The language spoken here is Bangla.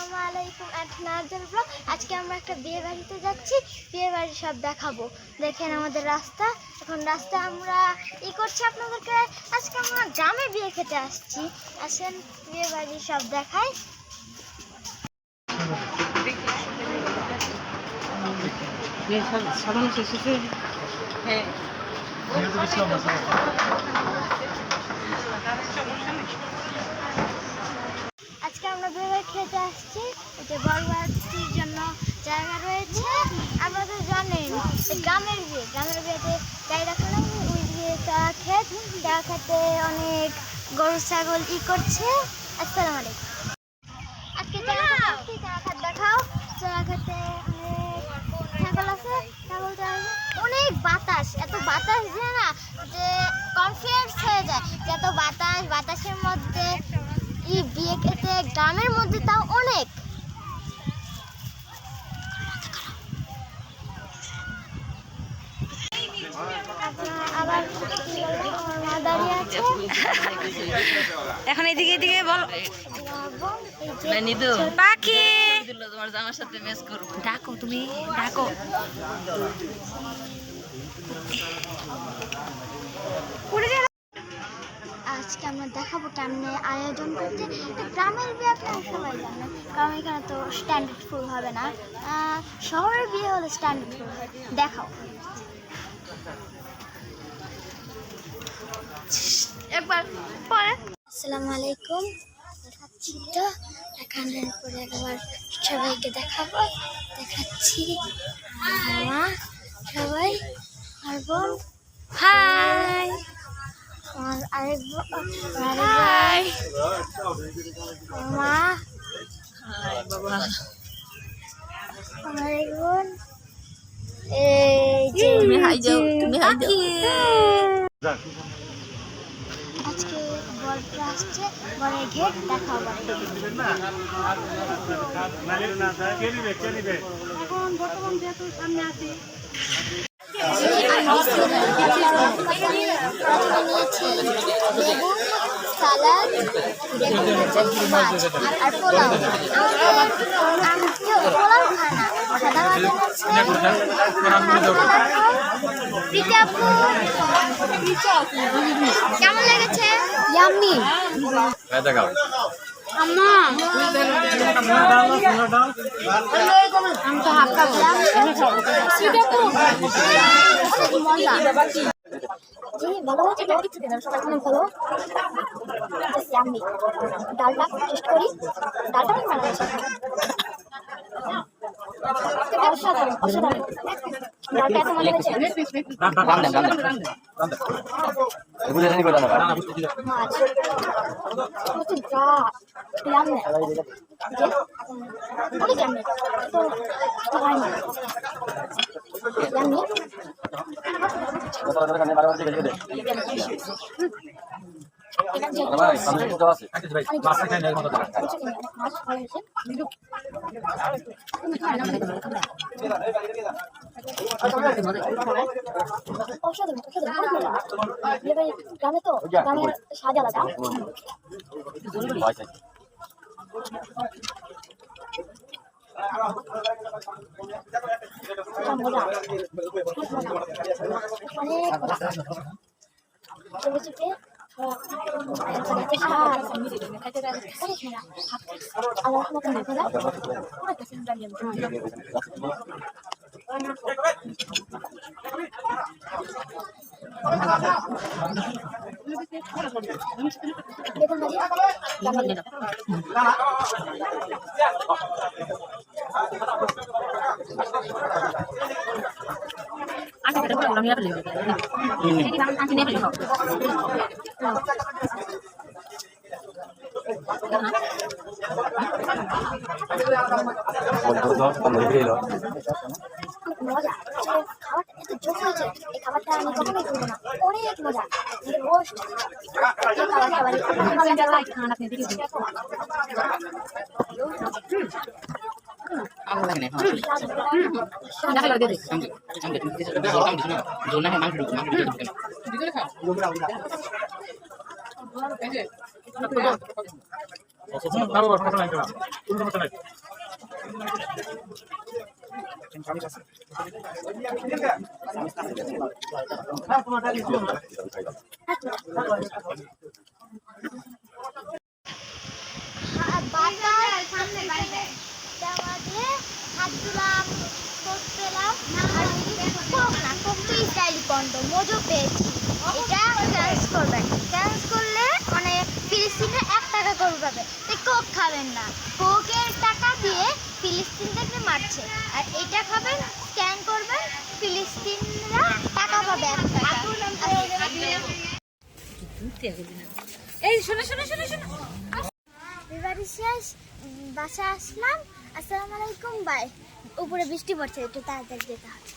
আসসালামু আলাইকুম নাজল ব্লগ। আজকে আমরা একটা বিয়ে বাড়িতে যাচ্ছি, বিয়ে বাড়ি সব দেখাবো। দেখেন আমাদের রাস্তা, এখন রাস্তা আমরা করছি আপনাদেরকে। আজকে আমরা গ্রামে বিয়ে খেতে আসছি, আসেন বিয়ে বাড়ি সব দেখাই। আজকে আমরা বিয়ে বাড়ি খেতে আসছি, যে বড় বাড়ির জন্য জায়গা রয়েছে। আপনারা তো জানেন গ্রামের বিয়েতে গাই রাখলাম, ওই বিয়েটা খেতে অনেক গরু ছাগল করছে। আসসালামু আলাইকুম। আজকে চারা খাত দেখাও। চারা খাতে অনেক ছাগল আছে, ছাগলটা অনেক বাতাস, এত বাতাস যে না যে কনফিডেন্স হয়ে যায় যে এত বাতাসের মধ্যে বিয়ে খেতে গ্রামের মধ্যে, তাও অনেক। আবার আমার মা দাঁড়িয়ে আছে। এখন এদিকে বল পাখি, তোমার জামার সাথে ম্যাচ করব। ডাকো, তুমি ডাকো। আজকে আমরা দেখাবো কেমনে আয়োজন করতে। গ্রামের বিয়ে আপনারা সবাই জানেন, কারণ এখানে তো স্ট্যান্ডার্ড ফুল হবে না। শহরের বিয়ে হলে স্ট্যান্ডার্ড ফুল হয়। দেখাও একবার পরে। আসসালামু আলাইকুম। দেখাচ্ছি তো, এখানের পরে একবার সবাইকে দেখাচ্ছি। মা সবাই, আর বোন হাই, আর আরেক ভাই মা, আমার এক বোন। আজকে বরটা আসছে, বরের ঘেট দেখাবো। এখন বর্তমান যেহেতু সামনে আছে, সালাদ আর পোলাও। পোলাও খানা কেমন লেগেছে? ইয়াম্মি। আম্মা আমি তো হাফ কাপ মজা। ভালো হয়েছে, সবাই অনেক ভালো। ডালটা টেস্ট করি, ডালটা অনেক ভালো হয়েছে, অসাধারণ অসাধারণ। ডালটা এত মজা হয়েছে। মাছ গ্রামে তো গ্রামের স্বাদ আলাদা। মজা খাবারটা এত জোর হয়েছে, এই খাবারটা আমি কখনোই ভুলবো না। অনেক মজা, রোস্ট বাসার সামনে দেওয়া দিয়ে হাত দিলাম, কোক পেলাম, আর কোক না, কোক তো ইসরায়েলি কন্ডম, মজো পেয়েছি। এটা ক্যান্স করবেন, ক্যান্স করলে মানে ফিলিস্তিনে 1 টাকা করে পাবে। তাই কোক খাবেন না, কোকের টাকা দিয়ে ফিলিস্তিন থেকে মারছে। আর এটা খাবেন, স্ক্যান করবেন, ফিলিস্তিনরা টাকা পাবে 1 টাকা। এই শোনো শোনো শোনো শোনো, এবারে শেষ, বাসা আসলাম। আসসালামু আলাইকুম, বাই। উপরে বৃষ্টি পড়ছে, একটু তাড়াতাড়ি যেতে হবে।